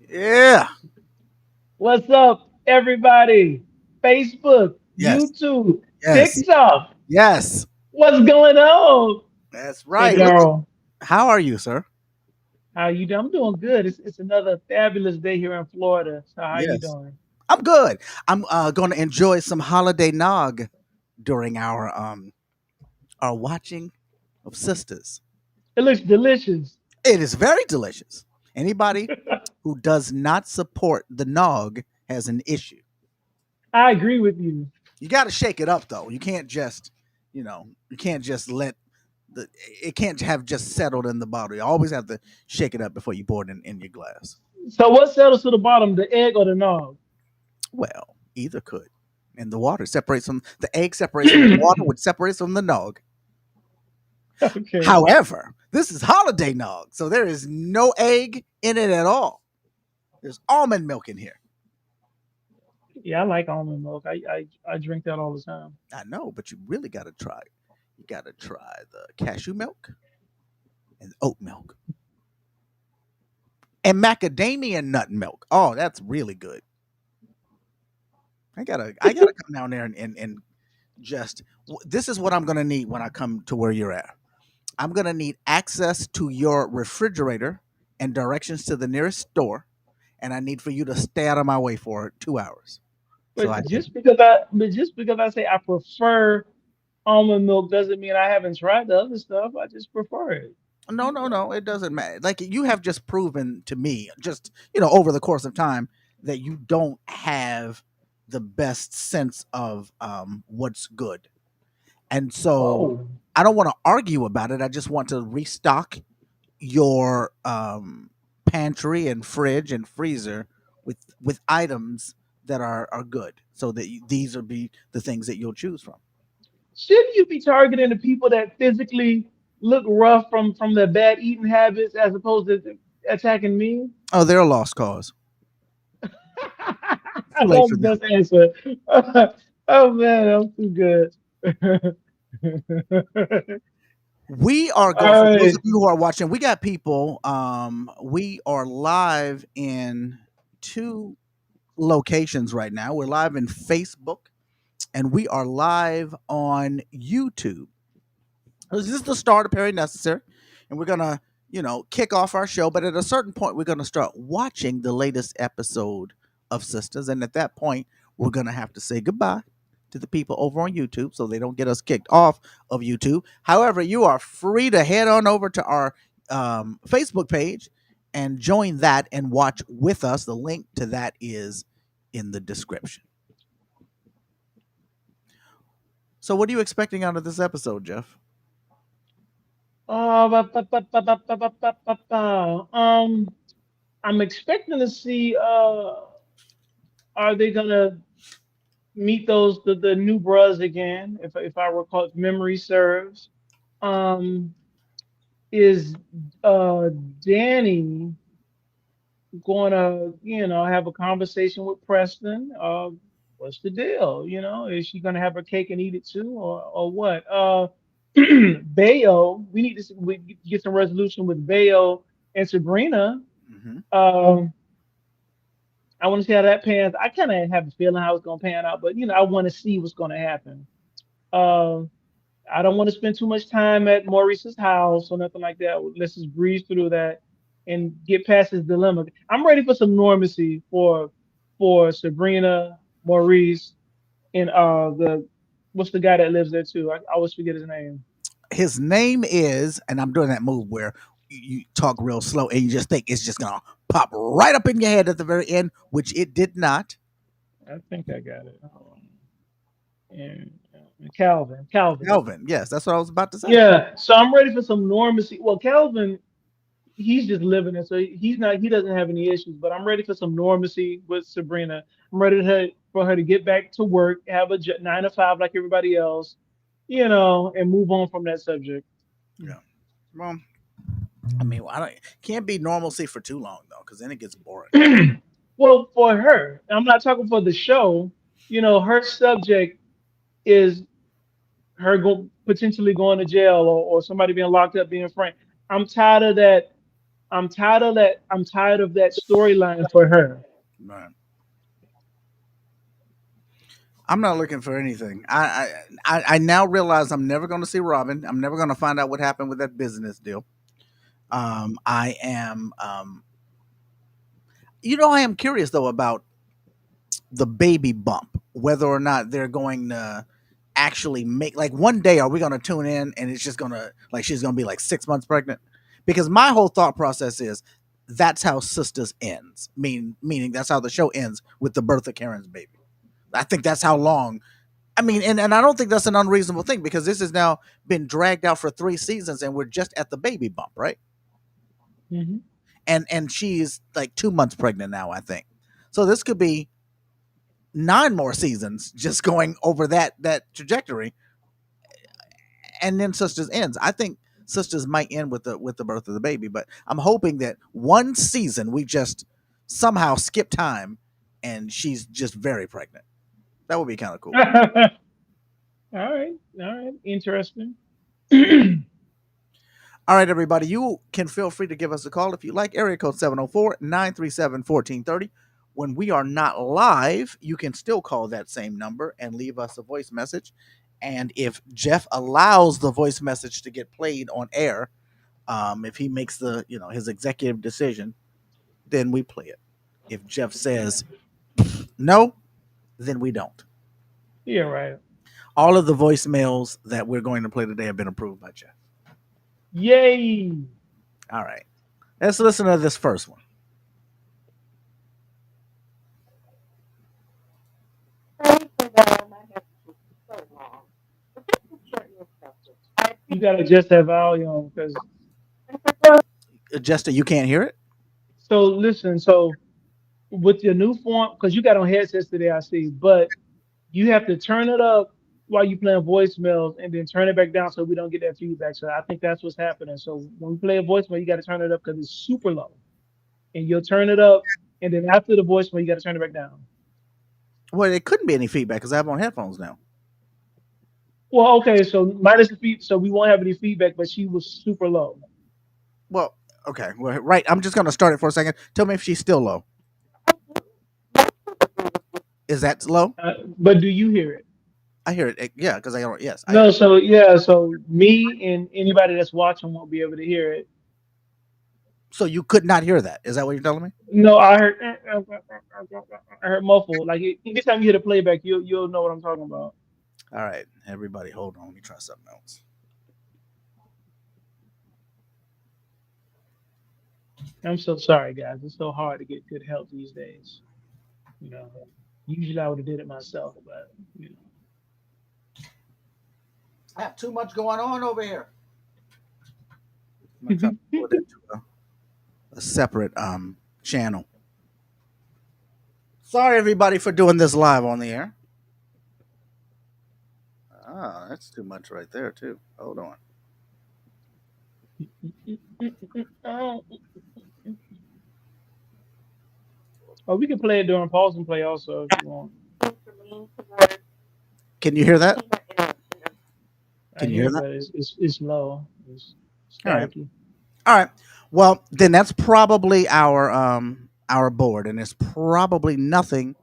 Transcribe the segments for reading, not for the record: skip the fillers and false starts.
Yeah. What's up, everybody? Facebook, Yes. YouTube, Yes. TikTok. Yes. What's going on? That's Hey, right. Look at Darryl. how are you, sir? How you doing? I'm doing good. It's another fabulous day here in Florida. So how you Yes. doing? I'm good. I'm going to enjoy some holiday nog during our watching of Sistas. It looks delicious. It is very delicious. Anybody who does not support the nog has an issue. I agree with you. You got to shake it up though. You can't just let the it can't have just settled in the bottle. You always have to shake it up before you pour it in your glass. So what settles to the bottom, the egg or the nog? Well, either could. And the water separates from the egg separates from the water, which separates from the nog. Okay. However, this is holiday nog, so there is no egg in it at all. There's almond milk in here. Yeah, I like almond milk. I drink that all the time. I know, but you really got to try. You got to try the cashew milk and oat milk and macadamia nut milk. Oh, that's really good. I gotta come down there and just this is what I'm gonna need when I come to where you're at. I'm gonna need access to your refrigerator and directions to the nearest store, and I need for you to stay out of my way for 2 hours. So I can. But just because I say I prefer almond milk doesn't mean I haven't tried the other stuff. I just prefer it. No, no, no. It doesn't matter. Like you have just proven to me, just over the course of time, that you don't have the best sense of what's good. And so Oh, I don't want to argue about it. I just want to restock your pantry and fridge and freezer with items that are good, so that these will be the things that you'll choose from. shouldn't you be targeting the people that physically look rough from their bad eating habits as opposed to attacking me? Oh, they're a lost cause. It's too That late was for the them. best answer. Oh man, that was too good. We are going All for those right. of you who are watching. We got people. We are live in two locations right now. We're live in Facebook and we are live on YouTube. This is the start of Perry Necessary, and we're gonna, kick off our show. But at a certain point, we're gonna start watching the latest episode of Sisters, and at that point, we're gonna have to say goodbye to the people over on YouTube, so they don't get us kicked off of YouTube. However, you are free to head on over to our Facebook page and join that and watch with us. The link to that is in the description. So, what are you expecting out of this episode, Jeff? Um, I'm expecting to see. Are they gonna meet the new bros again? If I recall, if memory serves. Um, is uh Danny gonna have a conversation with Preston? What's the deal? Is she gonna have her cake and eat it too, or what? Bayo, we need to get some resolution with Bayo and Sabrina. Hmm. Um, I want to see how that pans. I kind of have a feeling how it's gonna pan out, but I want to see what's gonna happen. Um, I don't want to spend too much time at Maurice's house or nothing like that. Let's just breeze through that and get past his dilemma. I'm ready for some normacy for Sabrina, Maurice, and the what's the guy that lives there too? I always forget his name. His name is, and I'm doing that move where you talk real slow and you just think it's just gonna pop right up in your head at the very end, which it did not. I think I got it. And Calvin, Calvin. Calvin, yes, that's what I was about to say. Yeah, so I'm ready for some normacy. Well, Calvin, he's just living it, so he doesn't have any issues. But I'm ready for some normacy with Sabrina. I'm ready for her to get back to work, have a 9 to 5 like everybody else, and move on from that subject. Yeah. Well, I mean, I don't can't be normalcy for too long though, because then it gets boring. Well, for her, I'm not talking for the show. Her subject is her potentially going to jail or somebody being locked up being framed. I'm tired of that I'm tired of that. I'm tired of that storyline for her. Right. I'm not looking for anything. I now realize I'm never going to see Robin. I'm never going to find out what happened with that business deal. I am, I am curious though about the baby bump, whether or not they're going to actually make, like, one day are we going to tune in and it's just going to, like, she's going to be like 6 months pregnant? Because my whole thought process is that's how Sisters ends. Meaning that's how the show ends with the birth of Karen's baby. I think that's how long. I mean, and I don't think that's an unreasonable thing because this has now been dragged out for 3 seasons and we're just at the baby bump, right? Hmm. And she's like 2 months pregnant now, I think. So this could be 9 more seasons just going over that trajectory, and then Sisters ends. I think Sisters might end with the birth of the baby, but I'm hoping that one season we just somehow skip time and she's just very pregnant. That would be kind of cool. All right, interesting. You All right, everybody, you can feel free to give us a call if you like. Area code 704-937-1430. When we are not live, you can still call that same number and leave us a voice message. And if Jeff allows the voice message to get played on air, if he makes his executive decision, then we play it. If Jeff says no, then we don't. Yeah, right. All of the voicemails that we're going to play today have been approved by Jeff. Yay! All right. Let's listen to this first one. You gotta adjust that volume because Justin, you can't hear it? so listen. So with your new form, because you got on headsets today, I see, but you have to turn it up while you playing voicemails and then turn it back down so we don't get that feedback. So I think that's what's happening. So when we play a voicemail, you got to turn it up because it's super low, and you'll turn it up, and then after the voicemail, you got to turn it back down. Well, it couldn't be any feedback because I have on headphones now. Well, okay, so minus the feed, so we won't have any feedback, but she was super low. Well, okay. Well, right. I'm just going to start it for a second. Tell me if she's still low. Is that low? But do you hear it? I hear it. Yeah, because I don't. Yes, I hear No, it. so yeah, so me and anybody that's watching won't be able to hear it. So you could not hear that. Is that what you're telling me? No, I heard I heard muffled. Like anytime you hear the playback, you'll know what I'm talking about. All right, everybody, hold on. Let me try something else. I'm so sorry, guys. It's so hard to get good help these days. You know, usually I would have did it myself, but you I have too much going on over here. I'm gonna try to know. put that to a separate channel. Sorry, everybody, for doing this live on the air. Ah, that's too much right there too. Hold on. Oh, oh, we can play it during pause and play also if you want. Can you hear that? I Can you hear hear it, that? but it's low. It's All right. staticky. All right. Well, then that's probably our board, and it's probably nothing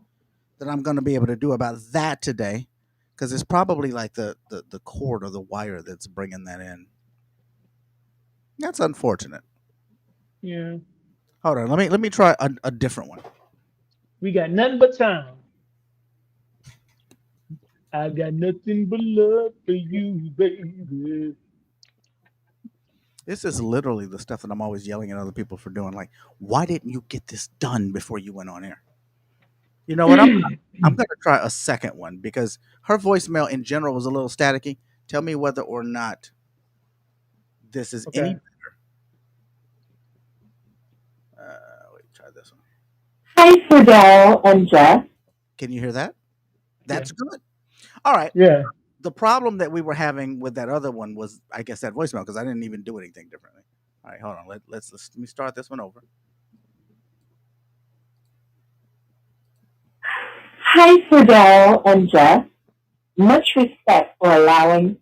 that I'm going to be able to do about that today, because it's probably like the cord or the wire that's bringing that in. That's unfortunate. Yeah, Hold on. Let me try a different one. we got nothing but time. I got nothing but love for you, baby. This is literally the stuff that I'm always yelling at other people for doing. Like, why didn't you get this done before you went on air? You know what? I'm going to try a second one because her voicemail in general was a little staticky. Tell me whether or not this is any. Okay. Wait, try this one. Hi, Fidel and Jeff. Can you hear that? Yeah. That's good. All right. Yeah. The problem that we were having with that other one was, I guess, that voicemail because I didn't even do anything differently. All right, hold on. Let me start this one over. Hi, Fidel and Jeff. Much respect for allowing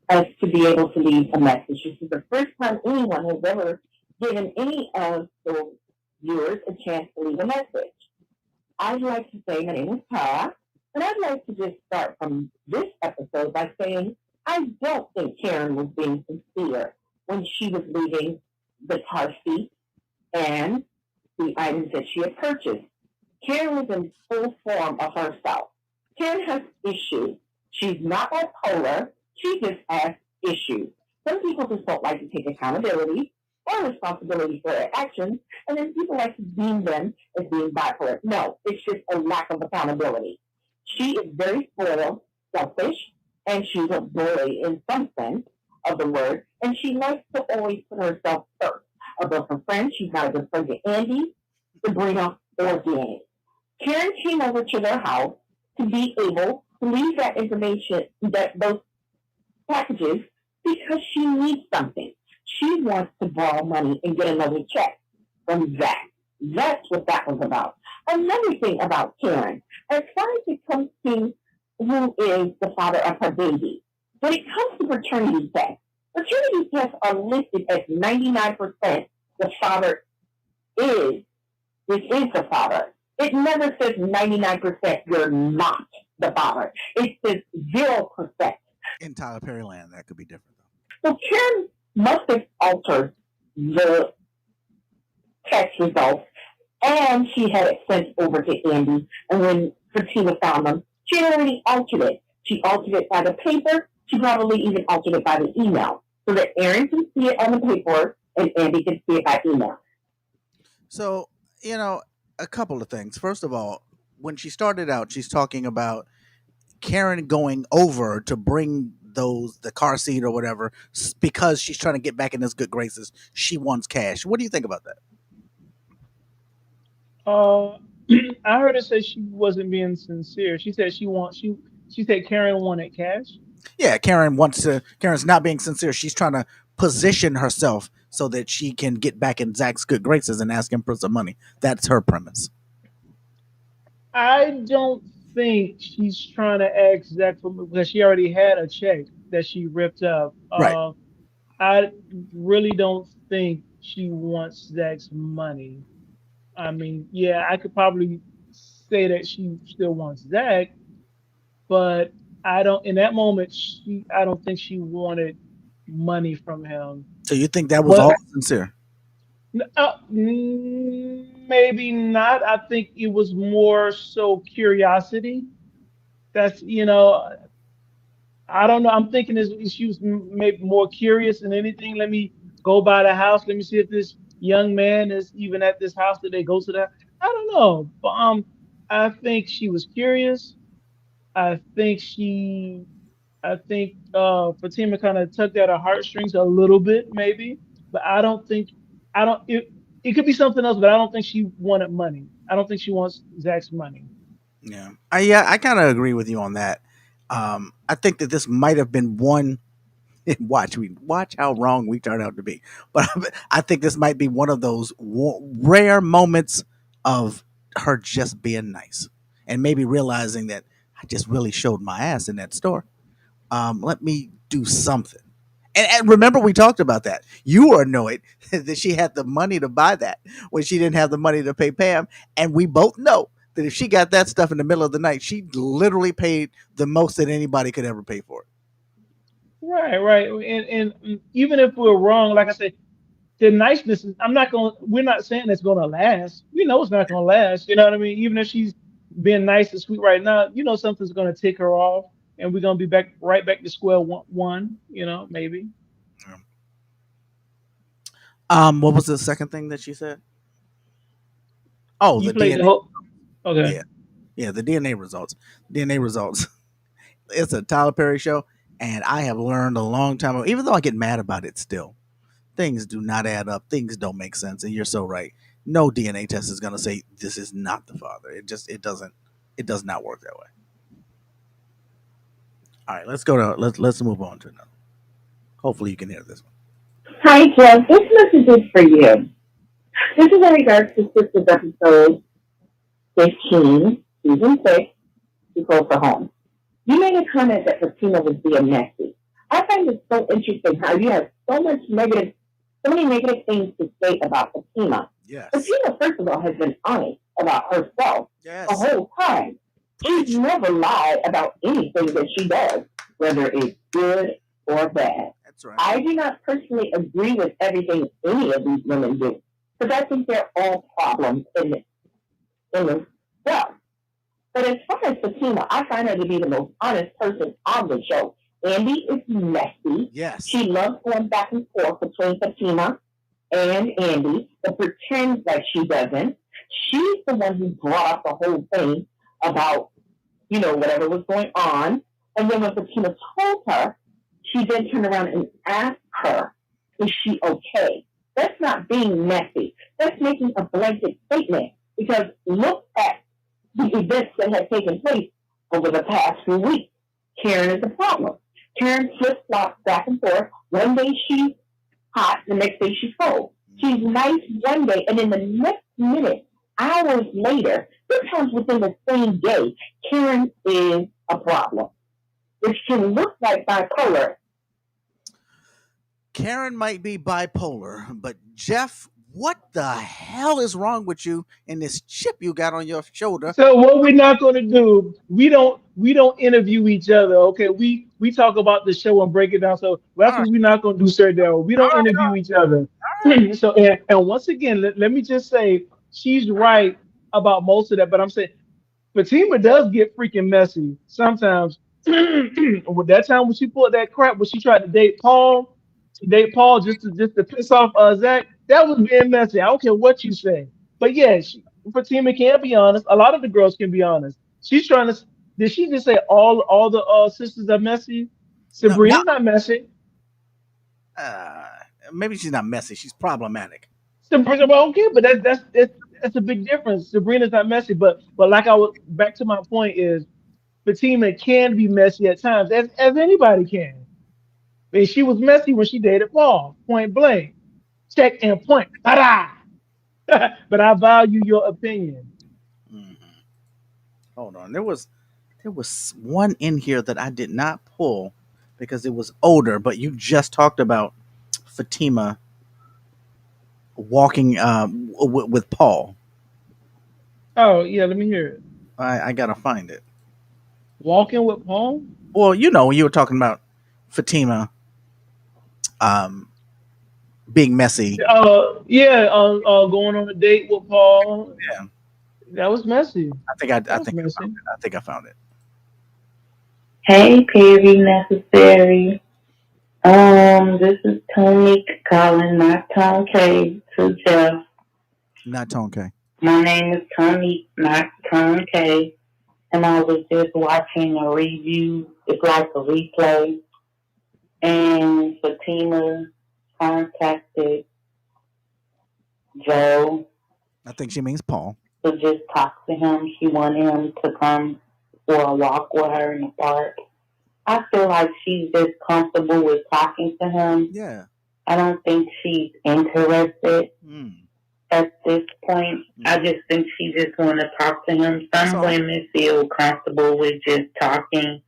us to be able to leave a message. This is the first time anyone has ever given any of the viewers a chance to leave a message. I'd like to say my name is Tara, and I'd like to just start from this episode by saying I don't think Karen was being sincere when she was leaving the car seat and the items that she had purchased. Karen was in full form of herself. Karen has issues. She's not bipolar. She just has issues. Some people just don't like to take accountability or responsibility for their actions, and then people like to deem them as being bipolar. No, it's just a lack of accountability. She is very spoiled, selfish, and she's a bully in some sense of the word, and she likes to always put herself first. Above her friends, she's not a good friend to Andy, Sabrina, or Danny. Karen came over to their house to be able to leave that information, that those packages, because she needs something. She wants to borrow money and get another check from Zach. That's what that was about. Another thing about Karen, as far as it comes to who is the father of her baby, when it comes to paternity tests are listed as 99% the father is, this is the father. It never says 99% you're not the father. It says 0%. In Tyler Perry land, that could be different So Karen must have altered the test results, and she had it sent over to Andy. And when Fatima found them, she had already altered it. She altered it by the paper. She probably even altered it by the email, so that Aaron can see it on the paper and Andy can see it by email. So, a couple of things. First of all, when she started out, she's talking about Karen going over to bring the car seat or whatever because she's trying to get back in his good graces. She wants cash. What do you think about that? Uh, I heard her say she wasn't being sincere. She said she said Karen wanted cash. Yeah, Karen's not being sincere. She's trying to position herself so that she can get back in Zach's good graces and ask him for some money. That's her premise. I don't think she's trying to ask Zach for because she already had a check that she ripped up. Right. I really don't think she wants Zach's money. I mean, yeah, I could probably say that she still wants Zach, but I don't. In that moment, I don't think she wanted money from him. So you think that was But all sincere? maybe not. I think it was more so curiosity. That's I don't know. I'm thinking this she was maybe more curious than anything. Let me go by the house. Let me see if this young man is even at this house. Did they go to that? I don't know. But I think she was curious. I think she, I think Fatima kind of tugged at her heartstrings a little bit, maybe. But I don't think, I don't. It could be something else, but I don't think she wanted money. I don't think she wants Zach's money. Yeah, I kind of agree with you on that. I think that this might have been one. Watch how wrong we turned out to be. But I think this might be one of those rare moments of her just being nice and maybe realizing that I just really showed my ass in that store. Let me do something. And remember, we talked about that. You were annoyed that she had the money to buy that when she didn't have the money to pay Pam. And we both know that if she got that stuff in the middle of the night, she literally paid the most that anybody could ever pay for it. Right, right. And even if we're wrong, like I said, the niceness is, we're not saying it's gonna last. We know it's not gonna last. You know what I mean? Even if she's being nice and sweet right now, something's gonna tick her off and we're gonna be back to square one, maybe. What was the second thing that she said? Oh, You the played the DNA. whole okay. Yeah, yeah, the DNA results. DNA results. It's a Tyler Perry show, and I have learned a long time ago. Even though I get mad about it, still things do not add up. Things don't make sense, and you're so right. No DNA test is going to say this is not the father. It doesn't. It does not work that way. All right, let's move on to another. Hopefully, you can hear this one. Hi, Jeff. This message is for you. This is in regards to Sistas episode 15, season 6, Too Close to Home. You made a comment that Fatima was being messy. I find it so interesting how you have so much negative So many negative things to say about Fatima. Yes. Fatima, first of all, has been honest about herself the Yes. whole time. She's Preach. never lied about anything that she does, whether it's good or bad. That's right. I do not personally agree with everything any of these women do, because I think they're all problems in themselves. But as far as Fatima, I find her to be the most honest person on the show. Andy is messy. Yes. She loves going back and forth between Fatima and Andy, but pretends like she doesn't. She's the one who brought up the whole thing about, whatever was going on. And then when Fatima told her, she then turned around and asked her, is she okay? That's not being messy. That's making a blanket statement. Because look at the events that have taken place over the past few weeks. Karen is a problem. Karen flip flops back and forth. One day she's hot, the next day she's cold. She's nice one day, and in the next minute, hours later, sometimes within the same day, Karen is a problem. Which can look like bipolar. Karen might be bipolar, but Jeff, what the hell is wrong with you and this chip you got on your shoulder? So what we're not going to do, we don't interview each other. Okay, we talk about the show and break it down. So All that's right. what we're not going to do, Sir Darryl. We don't interview each other. So and once again, let me just say she's right about most of that. But I'm saying Fatima does get freaking messy sometimes. With that time when she pulled that crap when she tried to date Paul just to piss off Zach, that was being messy. I don't care what you say. But yeah, Fatima can be honest. A lot of the girls can be honest. She's trying to. Did she just say all the sisters are messy? No, not Sabrina's not messy. uh, maybe she's not messy. She's problematic. Sabrina, well, okay, but that's a big difference. Sabrina's not messy, but like I was back to my point is Fatima can be messy at times, as anybody can. I mean, she was messy when she dated Paul, point blank. Check and point. Ta-da! But I value your opinion. Mhm. Hold on. There was one in here that I did not pull because it was older, but you just talked about Fatima walking with Paul. Oh yeah, let me hear it. I gotta find it. Walking with Paul? Well, when you were talking about Fatima um, being messy. Yeah, going on a date with Paul. Yeah, That was messy. I think I, That I was think I found messy. it. I think I found it. Hey, Perry Necessary. This is Tony calling, not Tom K, to Jeff. Not Tone K. My name is Tony, not Tom K, and I was just watching a review. It's like a replay, and Fatima contacted Joe I think she means Paul. to just talk to him. She wanted him to come for a walk with her in the park. I feel like she's just comfortable with talking to him. Yeah. I don't think she's interested Mm. at this point. I just think she just want to talk to him. That's Some all. women feel comfortable with just talking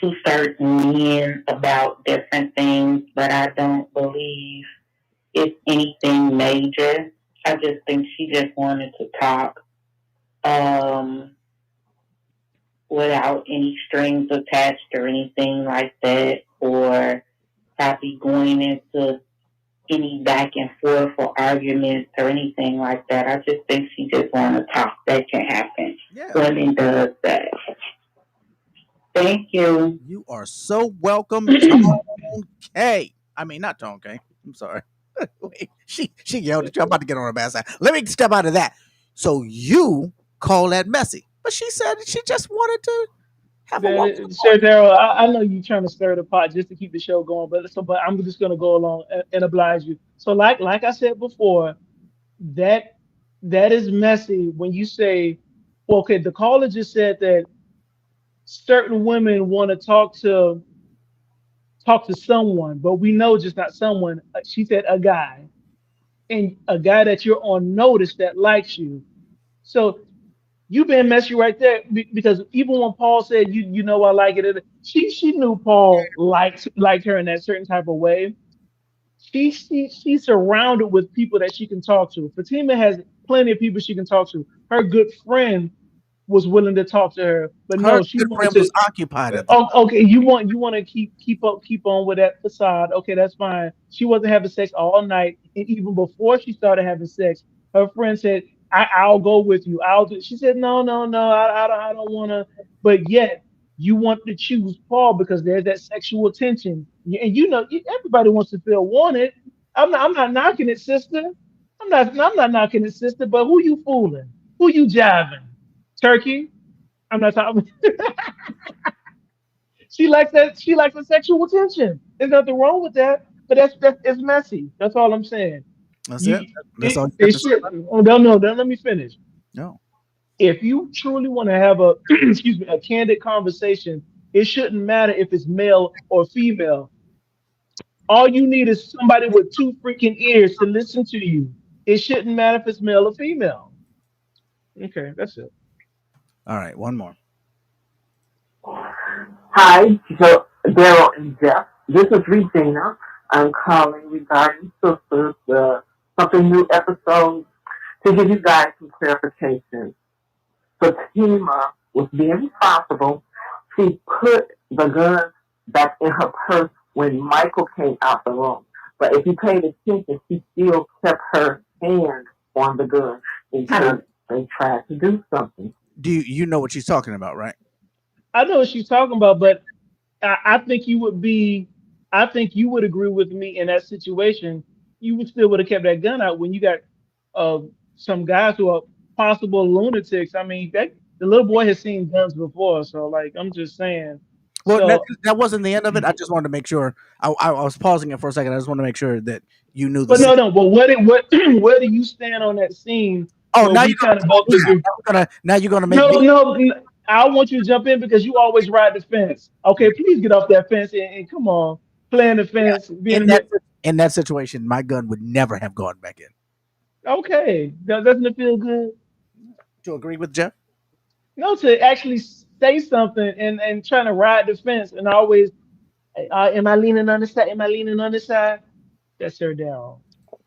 to certain men about different things, but I don't believe it's anything major. I just think she just wanted to talk um, without any strings attached or anything like that, or happy going into any back and forth or arguments or anything like that. I just think she just want to talk. That can happen. Yeah. Women does that. Thank you. You are so welcome, Tone K. I mean, not Tone K. I'm sorry. Wait, she yelled at you. I'm about to get on her bad side. Let me step out of that. So you call that messy, but she said she just wanted to have a walk in the Sir park. Darrell, I know you're trying to stir the pot just to keep the show going, but I'm just gonna go along and oblige you. So like I said before, that that is messy when you say, well, okay, the caller just said that certain women want to talk to someone, but we know just not someone. She said a guy, and a guy that you're on notice that likes you. So you been messy right there because even when Paul said you know I like it, she knew Paul liked her in that certain type of way. she's surrounded with people that she can talk to. Fatima has plenty of people she can talk to. Her good friend was willing to talk to her, but Her no, she good wanted friend was to. occupied at the Oh, okay, you want to keep on with that facade. Okay, that's fine. She wasn't having sex all night, and even before she started having sex, her friend said, I'll go with you. I'll do." She said, "No, no, no, I don't want to." But yet, you want to choose Paul because there's that sexual tension, and everybody wants to feel wanted. I'm not knocking it, sister. I'm not knocking it, sister. But who you fooling? Who you jiving? Turkey? I'm not talking. She likes that. She likes the sexual attention. There's nothing wrong with that. But that's it's messy. That's all I'm saying. That's it. You That's all you got it to say should. about it. Oh no, no. Then let me finish. No. If you truly want to have a excuse me a candid conversation, it shouldn't matter if it's male or female. All you need is somebody with two freaking ears to listen to you. It shouldn't matter if it's male or female. Okay, that's it. All right, one more. Hi, Darryl and Jeff. This is Regina. I'm calling regarding Sistas, something new episode to give you guys some clarification. Fatima was being responsible. She put the gun back in her purse when Michael came out the room. But if you paid attention, she still kept her hand on the gun in case they tried to do something. Do you know what she's talking about, right? I know what she's talking about, but I think you would be, I think you would agree with me in that situation. You would still would have kept that gun out when you got uh, some guys who are possible lunatics. I mean, the little boy has seen guns before, so like I'm just saying. Well, that, So, that wasn't the end of it. I just wanted to make sure. I was pausing it for a second. I just wanted to make sure that you knew the but scene. no, no. But where do you stand on that scene Oh, where now we you're gonna kind of talk both now. agree? Now you're gonna make No, me no. I want you to jump in because you always ride the fence. Okay, please get off that fence and come on, playing the fence, being in a that in that situation. My gun would never have gone back in. okay. Doesn't it feel good? To agree with Jeff. No, to actually say something and trying to ride the fence and always, am I leaning on the side? Am I leaning on the side? That's her down.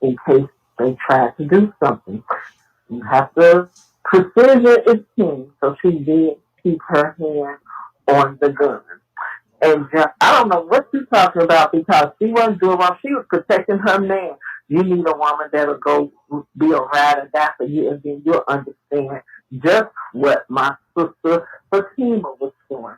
In case they tried to do something. You have to, precision is king, so she did keep her hand on the gun. And just, I don't know what you're talking about because she wasn't doing wrong. She was protecting her man. You need a woman that'll go be a ride or die for you, and then you'll understand just what my sister Fatima was doing.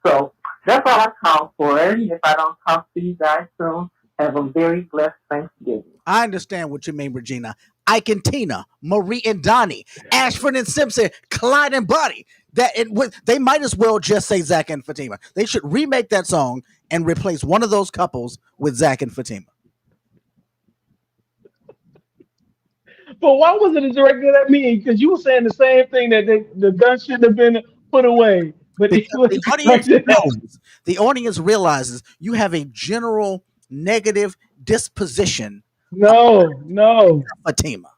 So that's all I call for. And if I don't talk to you guys soon, have a very blessed Thanksgiving. I understand what you mean, Regina. Ike and Tina, Marie and Donnie, Ashford and Simpson, Clyde and Buddy. They might as well just say Zach and Fatima. They should remake that song and replace one of those couples with Zach and Fatima. But why was it directed at me? Because you were saying the same thing that the gun shouldn't have been put away, but it Because was the audience directed at knows, the audience realizes you have a general negative disposition no, no. of Fatima.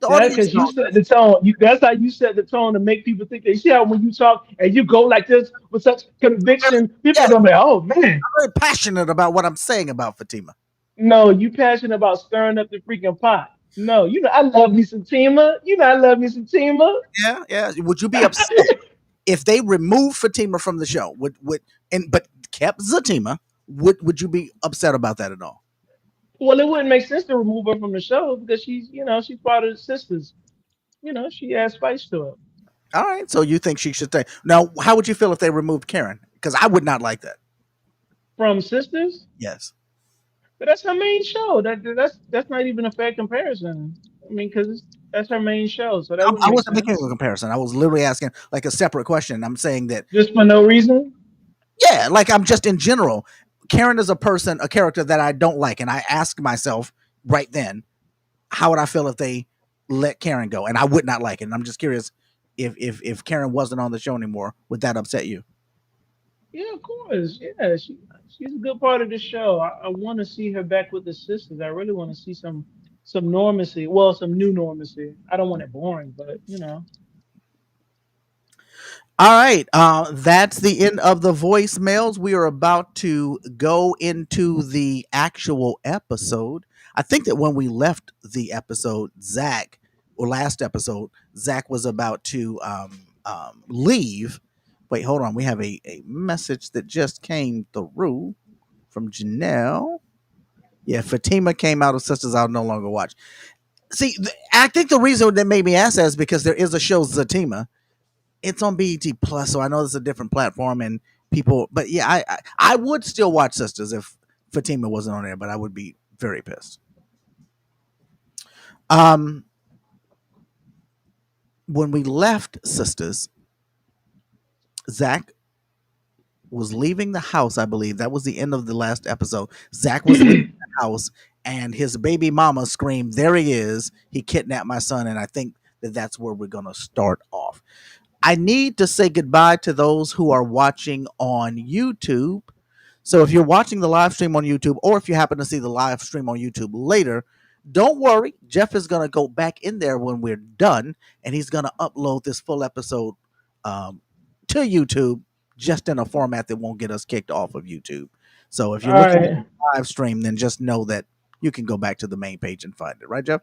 The That's audience because you knows set this. the tone. That's how you set the tone to make people think. That, you see how when you talk and you go like this with such Really, conviction, people are yes, gonna be like, "Oh man, I'm very passionate about what I'm saying about Fatima. no, you passionate about stirring up the freaking pot." No, I love me some Tima. I love me some Tima. Yeah, yeah. Would you be upset if they removed Fatima from the show? But kept Zatima? Would you be upset about that at all? Well, it wouldn't make sense to remove her from the show because she's part of the sisters. She adds spice to it. All right. So you think she should stay? Now, how would you feel if they removed Karen? Because I would not like that. From sisters, Yes. but that's her main show. That's not even a fair comparison. I mean, because that's her main show, so that wouldn't I make wasn't making a sense. comparison. I was literally asking like a separate question. I'm saying that, Just for no reason. yeah, like I'm just in general. Karen is a person, a character that I don't like, and I ask myself right then, how would I feel if they let Karen go? And I would not like it. And I'm just curious if Karen wasn't on the show anymore, would that upset you? Yeah, of course. Yeah, she's a good part of the show. I want to see her back with the sisters. I really want to see some normacy. Well, some new normacy. I don't want it boring, but. All right. That's the end of the voicemails. We are about to go into the actual episode. I think that when we left the episode, Zach, or last episode, Zach was about to leave. Wait, hold on. We have a message that just came through from Janelle. Yeah, Fatima came out of Sisters I'll no longer watch. See, I think the reason that made me ask that is because there is a show, Zatima. It's on BET Plus, so I know it's a different platform and people. But yeah, I would still watch Sisters if Fatima wasn't on there, but I would be very pissed. Um, when we left Sisters, Zach was leaving the house. I believe that was the end of the last episode. Zach was leaving the house, and his baby mama screamed, "There he is! He kidnapped my son!" And I think that that's where we're gonna start off. I need to say goodbye to those who are watching on YouTube. So if you're watching the live stream on YouTube, or if you happen to see the live stream on YouTube later, don't worry. Jeff is going to go back in there when we're done, and he's going to upload this full episode um, to YouTube, just in a format that won't get us kicked off of YouTube. So if All you're looking at right. the live stream, then just know that you can go back to the main page and find it. Right, Jeff?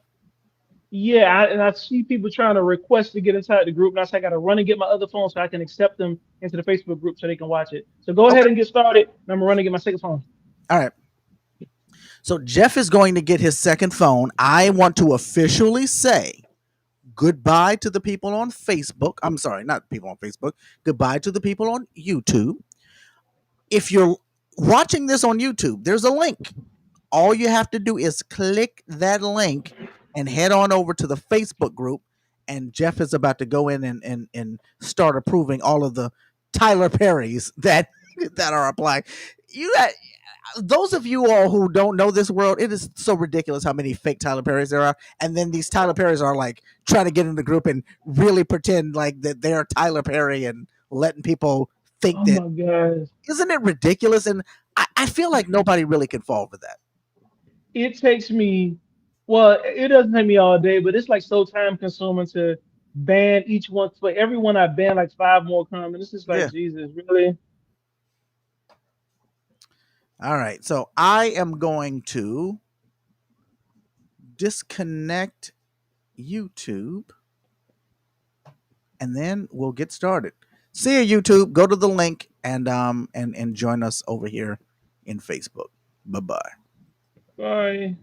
Yeah, and I see people trying to request to get inside the group, and I say I got to run and get my other phone so I can accept them into the Facebook group so they can watch it. So go ahead Okay. and get started. And I'm gonna run and get my second phone. All right. So Jeff is going to get his second phone. I want to officially say goodbye to the people on Facebook. I'm sorry, not people on Facebook. Goodbye to the people on YouTube. If you're watching this on YouTube, there's a link. All you have to do is click that link and head on over to the Facebook group. And Jeff is about to go in and start approving all of the Tyler Perrys that that are applying. You got those of you all who don't know this world, it is so ridiculous how many fake Tyler Perrys there are. And then these Tyler Perrys are like trying to get in the group and really pretend like that they're Tyler Perry and letting people think Oh that. my gosh. Isn't it ridiculous? And I feel like nobody really can fall for that. It takes me, well, it doesn't take me all day, but it's like so time consuming to ban each one. For every one I ban, like five more come. And it's just like, Yeah. Jesus, really? All right. So I am going to disconnect YouTube and then we'll get started. See you, YouTube. Go to the link and join us over here in Facebook. Bye bye. Bye.